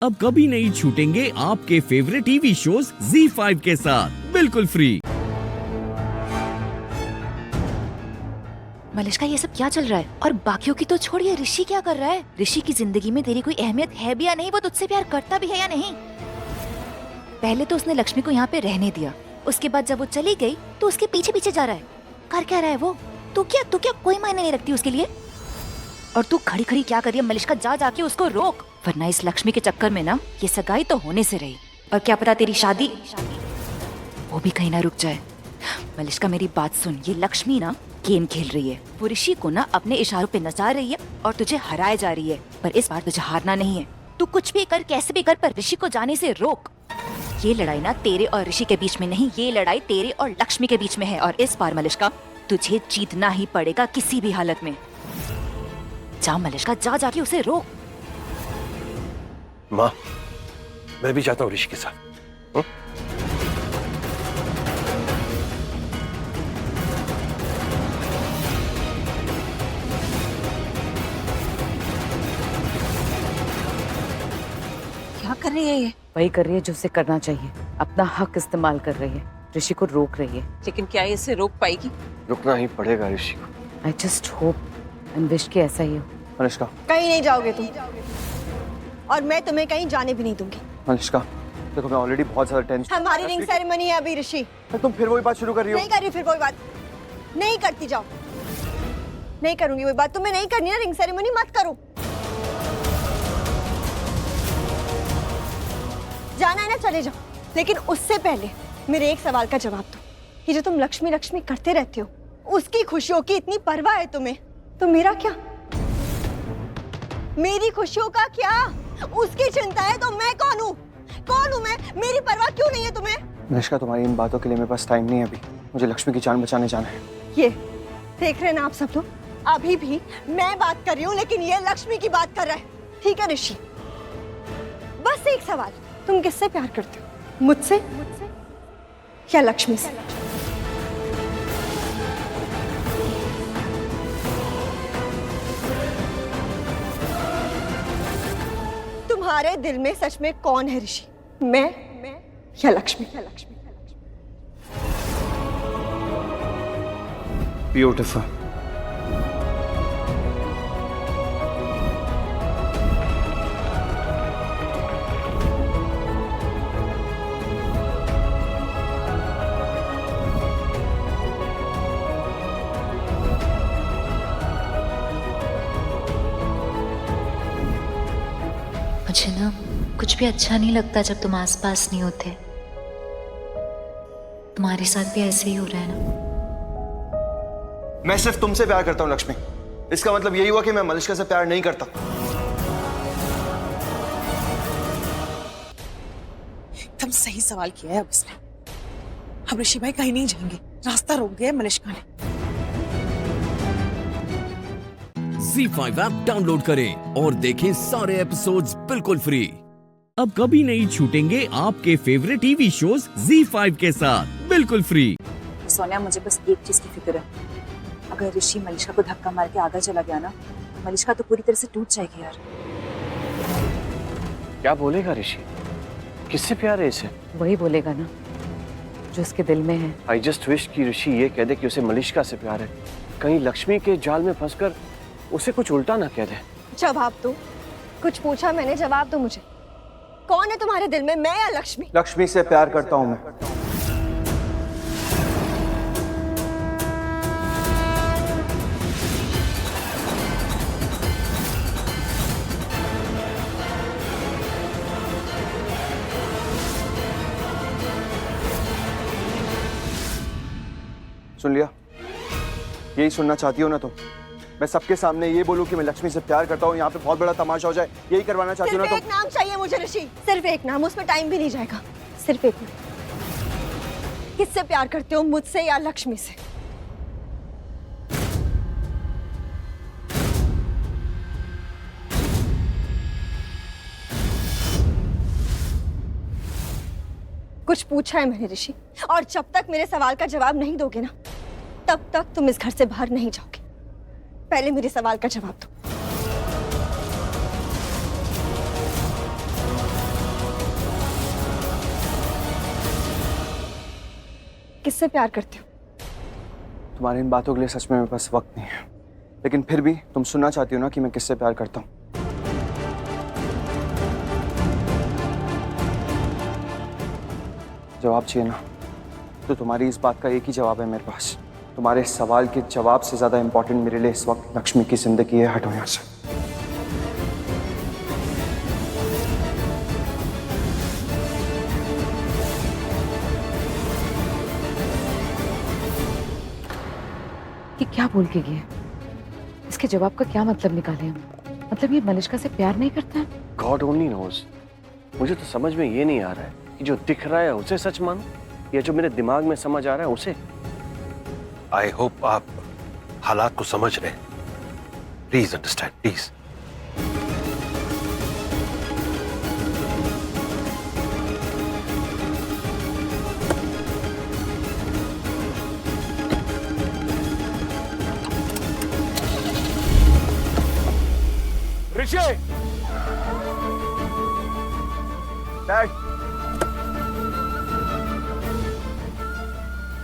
अब कभी नहीं छूटेंगे आपके फेवरेट टीवी शोज ZEE5 के साथ बिल्कुल फ्री। मलिष्का, ये सब क्या चल रहा है? और बाकियों की तो छोड़िए, ऋषि क्या कर रहा है? ऋषि की जिंदगी में तेरी कोई अहमियत है भी या नहीं? वो तुझसे प्यार करता भी है या नहीं? पहले तो उसने लक्ष्मी को यहाँ पे रहने दिया, उसके बाद जब वो चली गई तो उसके पीछे पीछे जा रहा है। कर क्या रहा है वो? तू क्या कोई मायने नहीं रखती उसके लिए? और तू खड़ी खड़ी क्या कर रही है? मलिष्का, जा जाके उसको रोक, वरना इस लक्ष्मी के चक्कर में ना ये सगाई तो होने से रही, और क्या पता तेरी शादी वो भी कहीं ना रुक जाए। मलिष्का, मेरी बात सुन, ये लक्ष्मी ना गेम खेल रही है। वो ऋषि को ना अपने इशारों पे नचा रही है और तुझे हराए जा रही है, पर इस बार तुझे हारना नहीं है। तू कुछ भी कर, कैसे भी कर, पर ऋषि को जाने से रोक। ये लड़ाई ना तेरे और ऋषि के बीच में नहीं, ये लड़ाई तेरे और लक्ष्मी के बीच में है, और इस बार मलिष्का तुझे जीतना ही पड़ेगा किसी भी हालत में। जा मलिष्का, जा जाके उसे रोक। माँ, मैं भी जाता हूँ ऋषि के साथ। क्या कर रही है ये? वही कर रही है जो उसे करना चाहिए, अपना हक इस्तेमाल कर रही है, ऋषि को रोक रही है। लेकिन क्या ये इसे रोक पाएगी? रुकना ही पड़ेगा ऋषि को। I just hope and wish कि ऐसा ही हो। मलिष्का, कहीं नहीं जाओगे तुम, और मैं तुम्हें कहीं जाने भी नहीं दूंगी। मलिष्का, देखो मैं ऑलरेडी बहुत ज्यादा टेंशन। हमारी रिंग सेरेमनी है अभी ऋषि। तुम फिर वही बात शुरू कर रही हो। नहीं कर रही, फिर वही बात नहीं करती जाओ। नहीं करूंगी वही बात, तुम्हें नहीं करनी ना रिंग सेरेमनी, मत करो। जाना है ना, चले जाओ, लेकिन उससे पहले मेरे एक सवाल का जवाब दो। ये जो तुम लक्ष्मी लक्ष्मी करते रहते हो, उसकी खुशियों की इतनी परवाह है तुम्हें, तो मेरा क्या? मेरी खुशियों का क्या? उसकी चिंता है तो मैं कौन हूँ? कौन हूँ मैं? मेरी परवाह क्यों नहीं है तुम्हें? मलिष्का, तुम्हारी इन बातों के लिए मेरे पास टाइम नहीं है अभी। मुझे लक्ष्मी की जान बचाने जाना है। ये देख रहे हैं ना आप सब लोग, अभी भी मैं बात कर रही हूँ, लेकिन ये लक्ष्मी की बात कर रहा है। ठीक है ऋषि, बस एक सवाल, तुम किससे प्यार करते हो? मुझसे या लक्ष्मी से? तुम्हारे दिल में सच में कौन है ऋषि? मैं या लक्ष्मी? ब्यूटीफुल। मुझे ना कुछ भी अच्छा नहीं लगता जब तुम आसपास नहीं होते। तुम्हारे साथ भी ऐसे ही हो रहा है ना? मैं सिर्फ तुमसे प्यार करता हूँ लक्ष्मी। इसका मतलब यही हुआ कि मैं मलिष्का से प्यार नहीं करता। एकदम सही सवाल किया है अब इसने। अब ऋषि भाई कहीं नहीं जाएंगे, रास्ता रोक दिया मलिष्का ने। ZEE5 ऐप डाउनलोड करें और देखें सारे एपिसोड्स बिल्कुल फ्री। अब कभी नहीं छूटेंगे आपके फेवरेट टीवी शोज ZEE5 के साथ बिल्कुल फ्री। सोनिया, मुझे बस एक चीज की फिक्र है, अगर ऋषि मलिष्का को धक्का मार के आगे चला गया ना, मलिष्का तो पूरी तरह से टूट जाएगी यार। क्या बोलेगा ऋषि? किससे प्यार है इसे? वही बोलेगा ना जो उसके दिल में है। आई जस्ट विश कि ऋषि ये कह दे कि उसे मलिष्का से प्यार है। कहीं लक्ष्मी के जाल में फंसकर उसे कुछ उल्टा ना कह दे। जवाब दो, कुछ पूछा मैंने, जवाब दो मुझे। कौन है तुम्हारे दिल में, मैं या लक्ष्मी? लक्ष्मी से प्यार करता हूं मैं। सुन लिया? यही सुनना चाहती हो ना तुम? मैं सबके सामने ये बोलूं कि मैं लक्ष्मी से प्यार करता हूँ, यहाँ पे बहुत बड़ा तमाशा हो जाए, यही करवाना चाहती हो ना तुम? सिर्फ एक नाम चाहिए मुझे ऋषि, सिर्फ एक नाम, उसमें टाइम भी नहीं जाएगा। सिर्फ एक नाम। किससे प्यार करते हो, मुझसे या लक्ष्मी से? कुछ पूछा है मैंने ऋषि, और जब तक मेरे सवाल का जवाब नहीं दोगे ना, तब तक तुम इस घर से बाहर नहीं जाओगे। पहले मेरे सवाल का जवाब दो। किससे प्यार करते हो? तुम्हारी इन बातों के लिए सच में मेरे पास वक्त नहीं है, लेकिन फिर भी तुम सुनना चाहती हो ना कि मैं किससे प्यार करता हूँ। जवाब चाहिए ना, तो तुम्हारी इस बात का एक ही जवाब है मेरे पास। तुम्हारे सवाल के जवाब से ज्यादा इंपॉर्टेंट मेरे लिए इस वक्त लक्ष्मी की जिंदगी है। हटो यहाँ से। ये क्या बोल के गया? इसके जवाब का क्या मतलब निकाले हम? मतलब ये मलिष्का से प्यार नहीं करता है? God only knows. मुझे तो समझ में ये नहीं आ रहा है कि जो दिख रहा है उसे सच मानो या जो मेरे दिमाग में समझ आ रहा है उसे। आई होप आप हालात को समझ रहे हैं। Please understand, please. Rishi! Dad!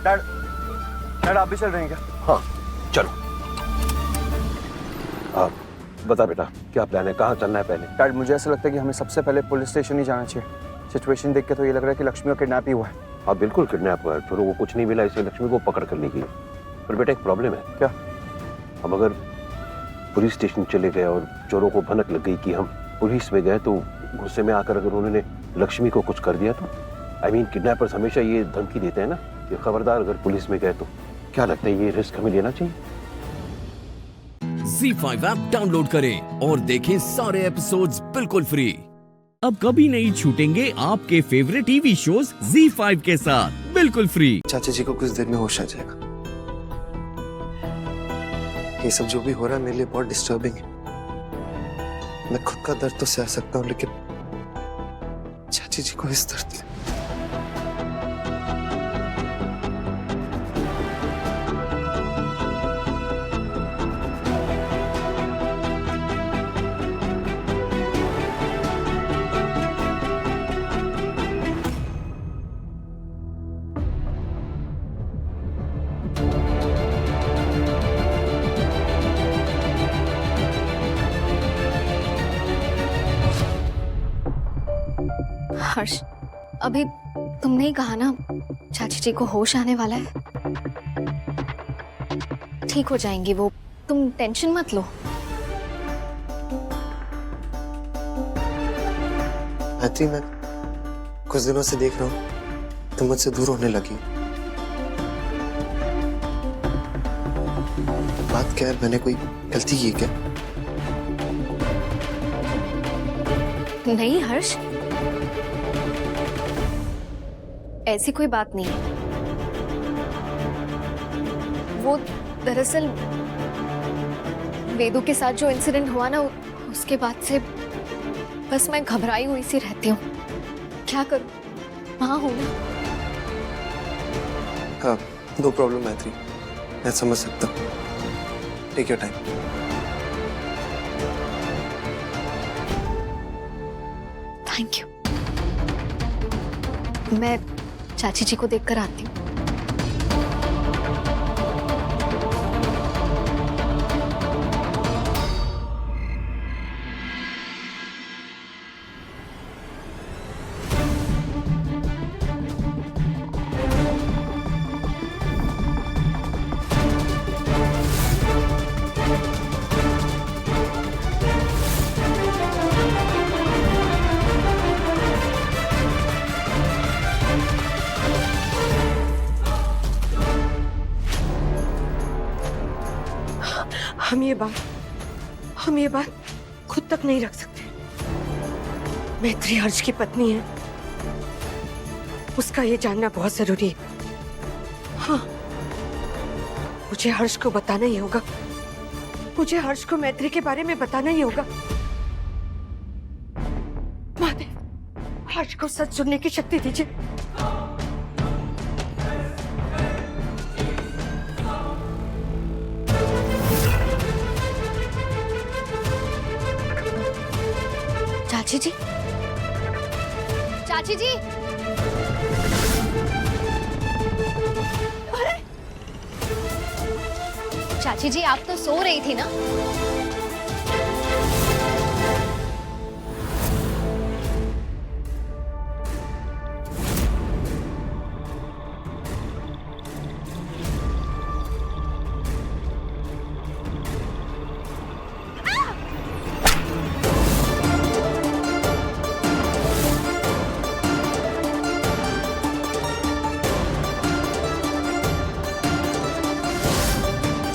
Dad! Dad, आप भी चल रहे हैं क्या? हाँ चलो। आप बता बेटा, क्या प्लान है, कहाँ चलना है पहले? डैड, मुझे ऐसा लगता है कि हमें सबसे पहले पुलिस स्टेशन ही जाना चाहिए। सिचुएशन देख के तो ये लग रहा है कि लक्ष्मी का किडनैप ही हुआ है। हाँ बिल्कुल किडनैप हुआ है, चोरों को कुछ नहीं मिला इसलिए लक्ष्मी को पकड़ कर ली गई। पर बेटा एक प्रॉब्लम है। क्या? हम अगर पुलिस स्टेशन चले गए और चोरों को भनक लग गई कि हम पुलिस में गए, तो गुस्से में आकर अगर उन्होंने लक्ष्मी को कुछ कर दिया तो किडनैपर्स हमेशा ये धमकी देते हैं ना कि खबरदार अगर पुलिस में गए तो। क्या लगता है ये रिस्क हमें लेना चाहिए? ZEE5 ऐप डाउनलोड करें और देखें सारे एपिसोड्स बिल्कुल फ्री। अब कभी नहीं छूटेंगे आपके फेवरेट टीवी शोज ZEE5 के साथ बिल्कुल फ्री। चाचा जी को कुछ देर में होश आ जाएगा। ये सब जो भी हो रहा है मेरे लिए बहुत डिस्टर्बिंग है। मैं खुद का दर्द तो सह सकता हूँ, लेकिन चाची जी को इस दर्द से हर्ष, अभी तुमने ही कहा ना चाची जी को होश आने वाला है। ठीक हो जाएंगी वो, तुम टेंशन मत लो। मैत्री, मैं कुछ दिनों से देख रहा हूँ तुम मुझसे दूर होने लगी। बात क्या है, मैंने कोई गलती की क्या? नहीं हर्ष, ऐसी कोई बात नहीं है। वो दरअसल वेदू के साथ जो इंसिडेंट हुआ ना, उसके बाद से बस मैं घबराई हुई सी रहती हूँ। क्या करूँ, वहां हूँ ना। हाँ, नो प्रॉब्लम मैत्री, मैं समझ सकता हूँ। Take your time. Thank you. मैं चाची जी को देखकर आती हूँ। हम ये बात खुद तक नहीं रख सकते। मैत्री हर्ष की पत्नी है, उसका ये जानना बहुत जरूरी है। हाँ, मुझे हर्ष को बताना ही होगा। मुझे हर्ष को मैत्री के बारे में बताना ही होगा। महादेव, हर्ष को सच सुनने की शक्ति दीजिए। चाची जी, चाची जी, चाची जी आप तो सो रही थी ना?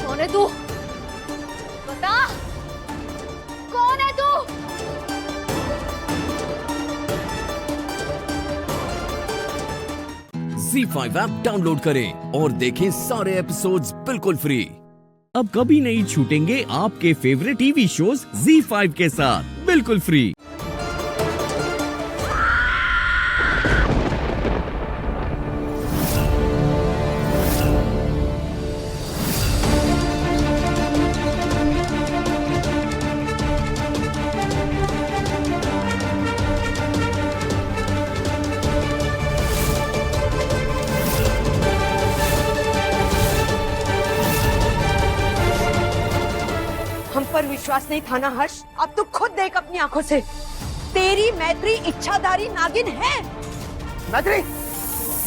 कौन है तू? बता, कौन है तू? Z5 ऐप डाउनलोड करें और देखें सारे एपिसोड्स बिल्कुल फ्री। अब कभी नहीं छूटेंगे आपके फेवरेट टीवी शोज Z5 के साथ बिल्कुल फ्री। हम पर विश्वास नहीं था ना हर्ष? अब तू खुद देख अपनी आंखों से, तेरी मैत्री इच्छाधारी नागिन है। मैत्री,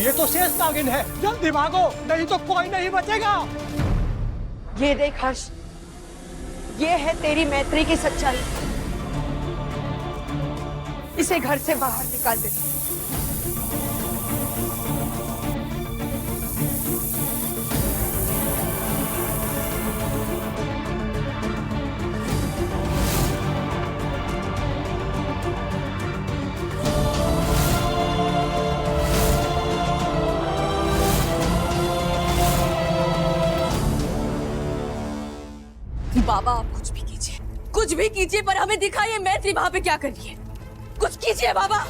ये तो शेष नागिन है, जल्दी भागो नहीं तो कोई नहीं बचेगा। ये देख हर्ष, ये है तेरी मैत्री की सच्चाई। इसे घर से बाहर निकाल दे। बाबा आप कुछ भी कीजिए पर हमें दिखाइए मैत्री वहां पे क्या कर रही है। कुछ कीजिए बाबा।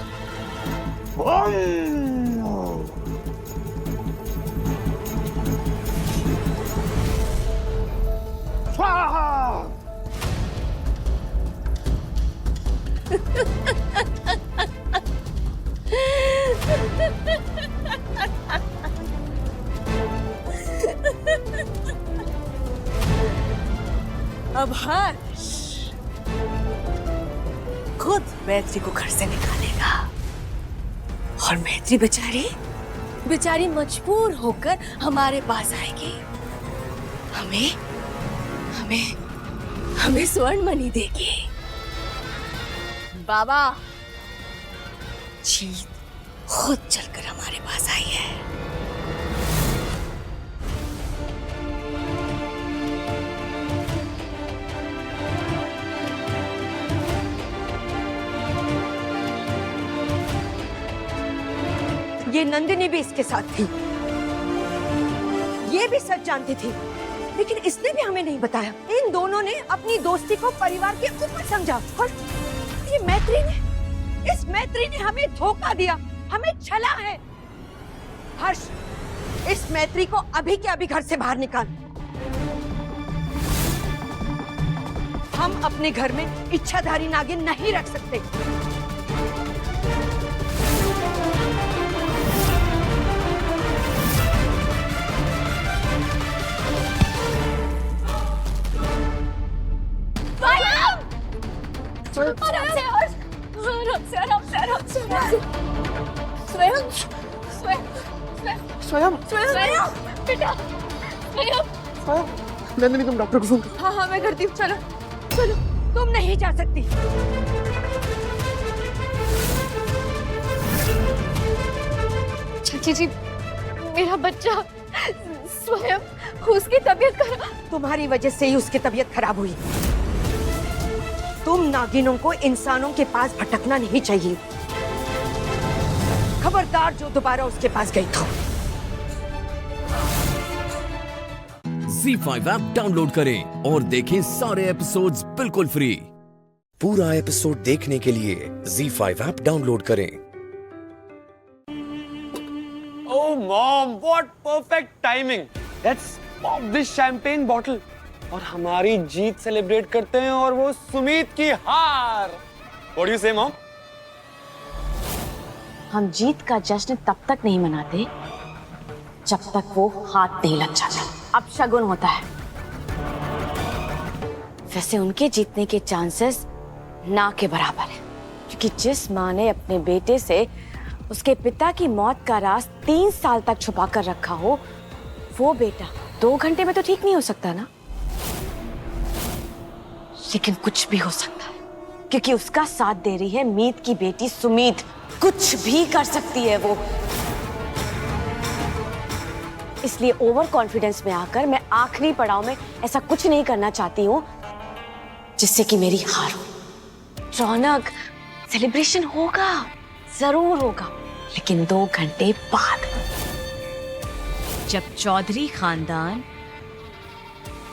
अब हर्ष खुद मैत्री को घर से निकालेगा और मैत्री बेचारी मजबूर होकर हमारे पास आएगी। हमें स्वर्ण मणि देगी। बाबा जीत खुद चलकर हमारे पास आई है। ये नंदिनी भी इसके साथ थी, ये भी सच जानती थी, लेकिन इसने भी हमें नहीं बताया। इन दोनों ने अपनी दोस्ती को परिवार के ऊपर समझा और ये इस मैत्री ने हमें धोखा दिया, हमें छला है। हर्ष, इस मैत्री को अभी के अभी घर से बाहर निकाल। हम अपने घर में इच्छाधारी नागिन नहीं रख सकते। स्वयं बेटा, नंदिनी तुम डॉक्टर को फोन करो। हाँ मैं करती हूँ। चलो तुम नहीं जा सकती। चाची जी मेरा बच्चा स्वयं, उसकी तबीयत खराब। तुम्हारी वजह से ही उसकी तबीयत खराब हुई। तुम नागिनों को इंसानों के पास भटकना नहीं चाहिए। खबरदार जो दोबारा उसके पास गई तो। Z5 ऐप डाउनलोड करें और देखें सारे एपिसोड्स बिल्कुल फ्री। पूरा एपिसोड देखने के लिए Z5 ऐप डाउनलोड करें। Oh mom, what perfect timing! Let's pop this champagne bottle और हमारी जीत सेलिब्रेट करते हैं और वो सुमीत की हार। What do you say, mom? हम जीत का जश्न तब तक नहीं मनाते जब तक वो हाथ नहीं लग जाता। अब शगुन होता है। वैसे उनके जीतने के चांसेस ना के बराबर है, क्योंकि जिस माँ ने अपने बेटे से उसके पिता की मौत का राज 3 साल तक छुपा कर रखा हो, वो बेटा 2 घंटे में तो ठीक नहीं हो सकता ना। लेकिन कुछ भी हो सकता है, क्योंकि उसका साथ दे रही है मीत की बेटी सुमीत। कुछ भी कर सकती है वो। इसलिए ओवर कॉन्फिडेंस में आकर मैं आखिरी पड़ाव में ऐसा कुछ नहीं करना चाहती हूँ जिससे कि मेरी हार हो। रौनक, सेलिब्रेशन होगा, जरूर होगा, लेकिन 2 घंटे बाद, जब चौधरी खानदान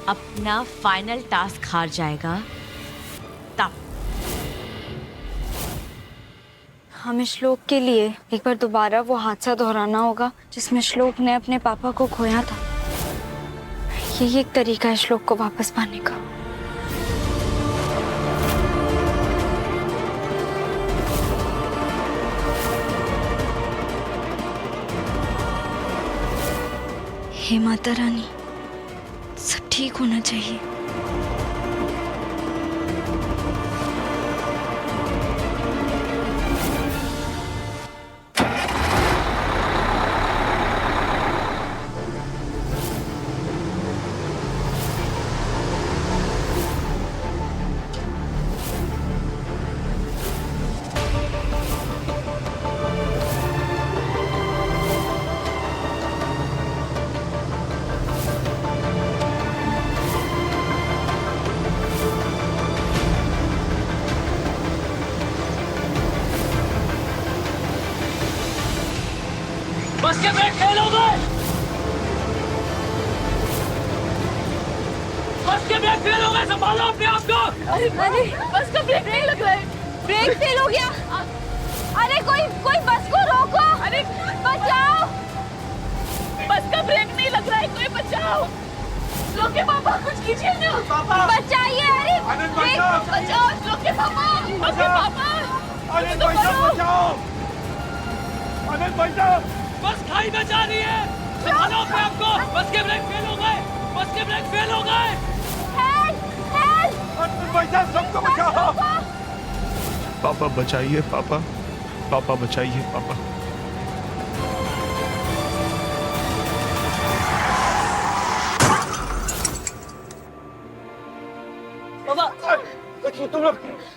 अपना फाइनल टास्क हार जाएगा तब। हमें श्लोक के लिए एक बार दोबारा वो हादसा दोहराना होगा जिसमें श्लोक ने अपने पापा को खोया था। यही एक तरीका है श्लोक को वापस पाने का। हे माता रानी, सब ठीक होना चाहिए। बस के ब्रेक फेल हो गए। बस के ब्रेक फेल हो गए, संभालो अपने आप को। अरे बस का ब्रेक नहीं लग रहा है। ब्रेक फेल हो गया। अरे कोई बस को रोको। अरे बचाओ, बस का ब्रेक नहीं लग रहा है, कोई बचाओ। लोग के पापा कुछ कीजिए ना, बचाइए। अरे बचाओ लोग के पापा, लोग के पापा। अरे बचाओ, अरे बचाओ, बस खाई में जा रही है, संभालो अपने आप को। बस के ब्रेक फेल हो गए, बस के ब्रेक फेल हो गए। बचाओ, सबको बचाओ। पापा बचाइए, पापा बचाइए, पापा।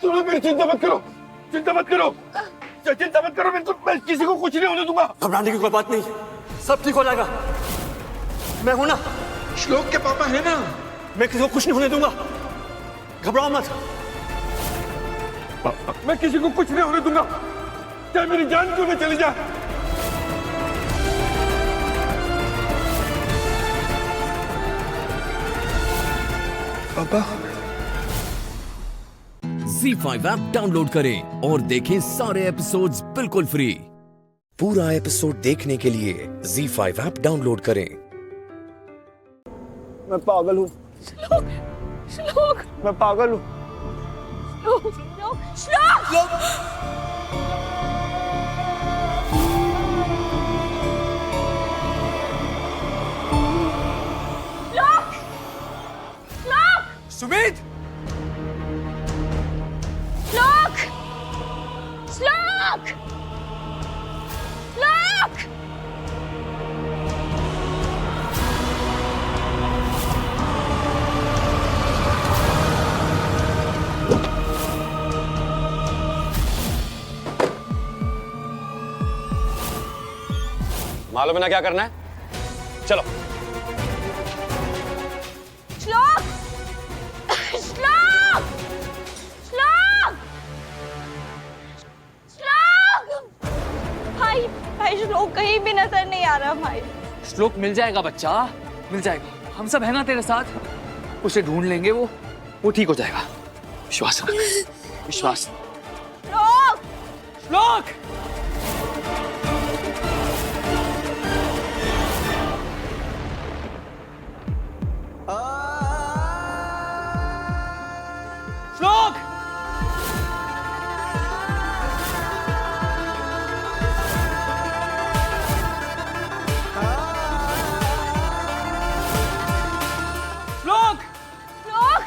तुम लोग मेरी चिंता मत करो, चिंता मत करो, मैं किसी को कुछ नहीं होने दूंगा। घबराने की कोई बात नहीं, सब ठीक हो जाएगा। मैं हूं ना, श्लोक के पापा है ना। मैं किसी को कुछ नहीं होने दूंगा, घबराओ मत। मैं किसी को कुछ नहीं होने दूंगा, चाहे मेरी जान क्यों न चली जाए। पापा। Z5 ऐप डाउनलोड करें और देखें सारे एपिसोड्स बिल्कुल फ्री। पूरा एपिसोड देखने के लिए Z5 ऐप डाउनलोड करें। मैं पागल हूँ श्लोक, मैं पागल हूँ। श्लोक। सुमित, श्लोक, श्लोक, श्लोक। मालूम है ना क्या करना है, चलो। श्लोक, श्लोक, श्लोक, श्लोक। भाई श्लोक कहीं भी नजर नहीं आ रहा भाई। श्लोक मिल जाएगा बच्चा, मिल जाएगा। हम सब है ना तेरे साथ, उसे ढूंढ लेंगे, वो ठीक हो जाएगा। विश्वास रख, विश्वास। श्लोक, श्लोक। श्लोक, श्लोक, श्लोक।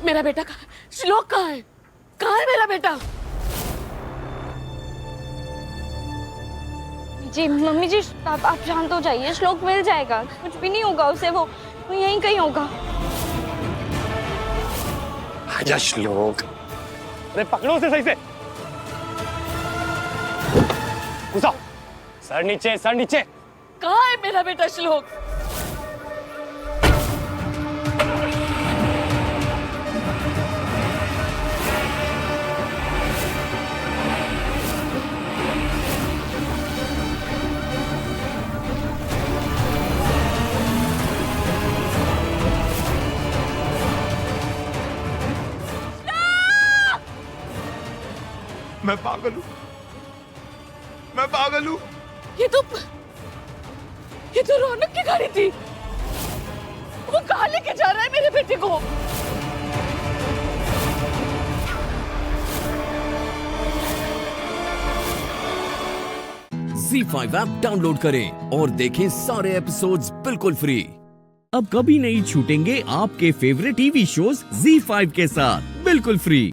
मेरा बेटा कहाँ है? श्लोक कहाँ है? कहाँ है मेरा बेटा? जी मम्मी जी, आप शांत हो जाइए। श्लोक मिल जाएगा, कुछ भी नहीं होगा उसे, वो यहीं कहीं होगा। आजा श्लोक। अरे पकड़ो उसे सही से। घुसाओ। सर नीचे, सर नीचे। कहाँ है मेरा बेटा श्लोक? मैं पागल हूँ, मैं पागल हूँ। ये तो रौनक की गाड़ी थी। वो कहाँ लेके जा रहा है मेरे बेटे को? ZEE5 ऐप डाउनलोड करें और देखें सारे एपिसोड्स बिल्कुल फ्री। अब कभी नहीं छूटेंगे आपके फेवरेट टीवी शोज ZEE5 के साथ बिल्कुल फ्री।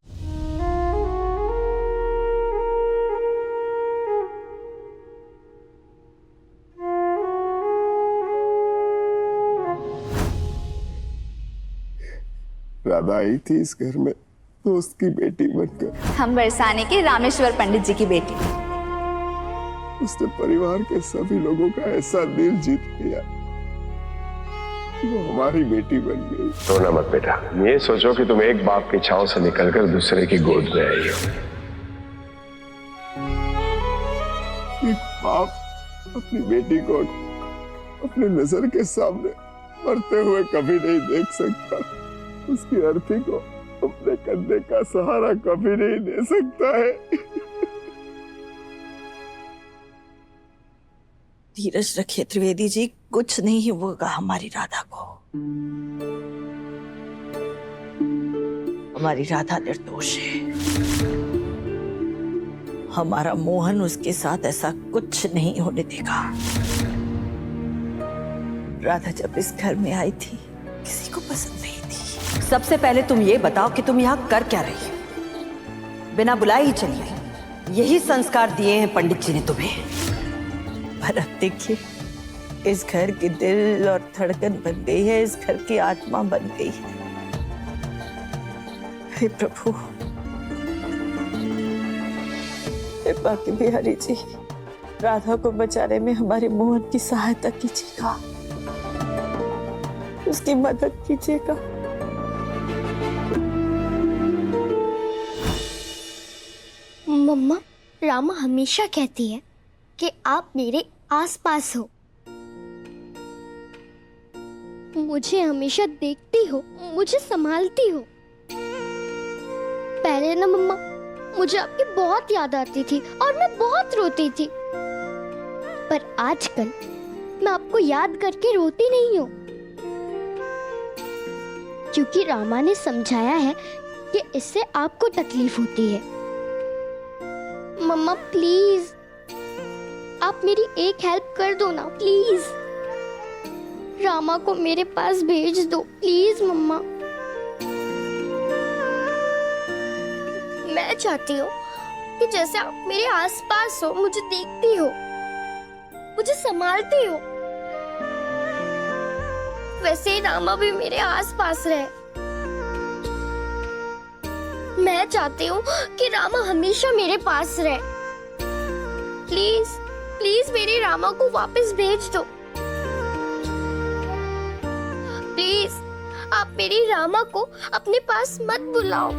राधा आई थी इस घर में दोस्त की बेटी बनकर। हम बरसाने के रामेश्वर पंडित जी की बेटी। उसने परिवार के सभी लोगों का ऐसा दिल जीत लिया कि वो हमारी बेटी बन गई। रोना मत बेटा, ये सोचो कि तुम एक बाप की छांव से निकलकर दूसरे की गोद में आई हो। एक बाप अपनी बेटी को अपनी नजर के सामने मरते हुए कभी नहीं देख सकता। उसकी अर्थी को अपने कंधे का सहारा कभी नहीं दे सकता है। धीरज रखिए त्रिवेदी जी, कुछ नहीं होगा हमारी राधा को। हमारी राधा निर्दोष है। हमारा मोहन उसके साथ ऐसा कुछ नहीं होने देगा। राधा जब इस घर में आई थी किसी को पसंद नहीं थी। सबसे पहले तुम ये बताओ कि तुम यहाँ कर क्या रही हो? बिना बुलाए ही चली गई। यही संस्कार दिए हैं पंडित जी ने तुम्हें। पर अब देखिए, इस घर की दिल और धड़कन बन गई है, इस घर की आत्मा बन गई है। हे प्रभु, हे बाकी बिहारी जी, राधा को बचाने में हमारे मोहन की सहायता कीजिएगा, उसकी मदद कीजिएगा। मम्मा, रामा हमेशा कहती है कि आप मेरे आसपास हो, मुझे हमेशा देखती हो, मुझे संभालती हो। पहले ना मम्मा, मुझे आपकी बहुत याद आती थी और मैं बहुत रोती थी, पर आजकल मैं आपको याद करके रोती नहीं हूँ, क्योंकि रामा ने समझाया है कि इससे आपको तकलीफ होती है। मम्मा प्लीज, आप मेरी एक हेल्प कर दो ना, प्लीज। रामा को मेरे पास भेज दो, प्लीज मम्मा। मैं चाहती हूँ कि जैसे आप मेरे आसपास हो, मुझे देखती हो, मुझे संभालती हो, वैसे ही रामा भी मेरे आसपास रहे। मैं चाहती हूँ कि रामा हमेशा मेरे पास रहे। प्लीज प्लीज मेरी रामा को वापस भेज दो। प्लीज आप मेरी रामा को अपने पास मत बुलाओ।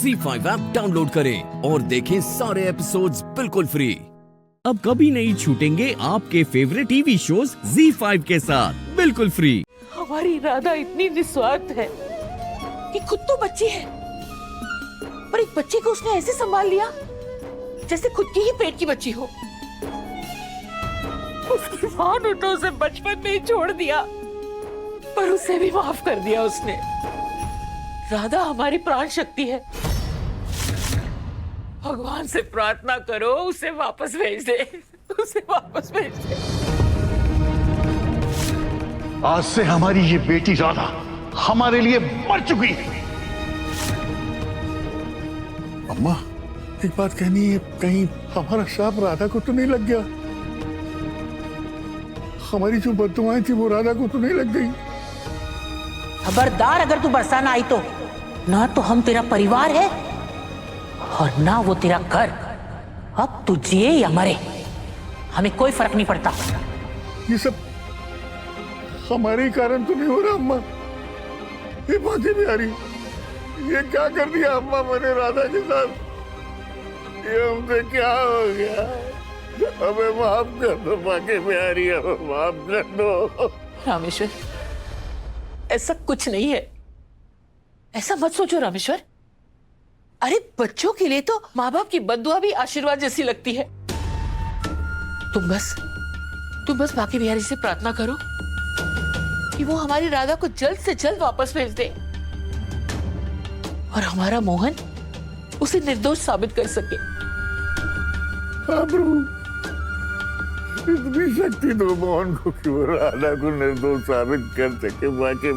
ZEE5 ऐप डाउनलोड करें और देखें सारे एपिसोड्स बिल्कुल फ्री। अब कभी नहीं छूटेंगे आपके फेवरेट टीवी शोज ZEE5 के साथ बिल्कुल फ्री। हमारी राधा इतनी निस्वार्थ है कि खुद तो बच्ची है, पर एक बच्चे को उसने ऐसे संभाल लिया जैसे खुद की ही पेट की बच्ची हो। उसकी माँ ने तो उसे बचपन में ही छोड़ दिया, पर उसे भी माफ कर दिया उसने। राधा हमारी प्राण शक्ति है। भगवान से प्रार्थना करो उसे वापस भेज दे, उसे वापस भेज दे। आज से हमारी ये बेटी राधा हमारे लिए मर चुकी है। अम्मा, एक बात कहनी है, कहीं हमारा श्राप राधा को तो नहीं लग गया? हमारी जो बददुआएं थी वो राधा को तो नहीं लग गई? खबरदार, अगर तू बरसाना आई तो ना तो हम तेरा परिवार है और ना वो तेरा घर। अब तू जिए या मरे, हमें कोई फर्क नहीं पड़ता। ये सब हमारे कारण तो नहीं हो रहा अम्मा। ये बाकी बिहारी, ये क्या कर दिया अम्मा मैंने राधा के साथ? ये हमसे क्या हो गया? हमें माफ कर दो बाकी बिहारी, हमें माफ कर दो। रामेश्वर, ऐसा कुछ नहीं है, ऐसा मत सोचो रामेश्वर। अरे बच्चों के लिए तो माँ बाप की बद्दुआ भी आशीर्वाद जैसी लगती है। तुम बस बाकी बिहारी से प्रार्थना करो कि वो हमारी राधा को जल्द से जल्द वापस भेज दे और हमारा मोहन उसे निर्दोष साबित कर सके। हाँ प्रभु, इतनी शक्ति दो मोहन को कि वो राधा को निर्दोष साबित कर सके। बाकी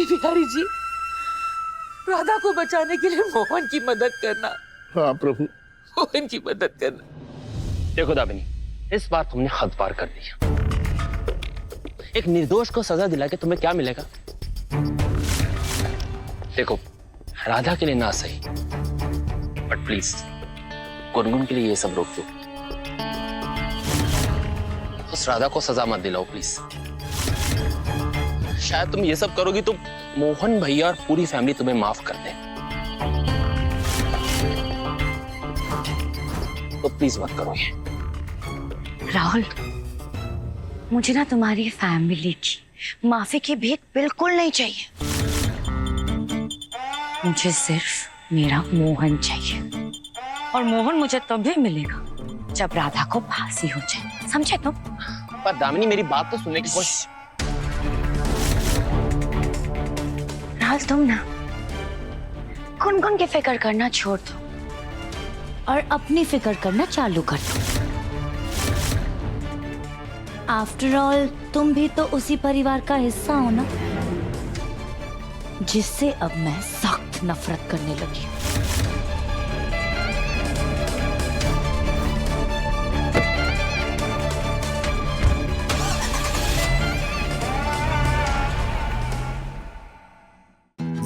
बिहारी जी, राधा को बचाने के लिए मोहन की मदद करना। हाँ प्रभु, मोहन की मदद करना। देखो दामिनी, इस बार तुमने हद पार कर दिया। एक निर्दोष को सजा दिला के तुम्हें क्या मिलेगा? देखो, राधा के लिए ना सही, बट प्लीज गुनगुन के लिए ये सब रोक दो। उस राधा को सजा मत दिलाओ प्लीज। शायद तुम ये सब करोगी तो मोहन भैया और पूरी फैमिली तुम्हें माफ कर दे, तो प्लीज मत करो ये। राहुल, मुझे ना तुम्हारी फैमिली की माफी की भीख बिल्कुल नहीं चाहिए। मुझे सिर्फ मेरा मोहन चाहिए, और मोहन मुझे तभी मिलेगा जब राधा को फांसी हो जाए, समझे तुम? पर दामिनी, मेरी बात तो सुनने की कोशिश। राहुल, तुम ना गुनगुन की फिक्र करना छोड़ दो और अपनी फिक्र करना चालू कर दो। आफ्टर ऑल तुम भी तो उसी परिवार का हिस्सा हो ना, जिससे अब मैं सख्त नफरत करने लगी हूँ।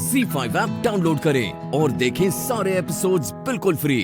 ZEE5 ऐप डाउनलोड करें और देखें सारे एपिसोड्स बिल्कुल फ्री।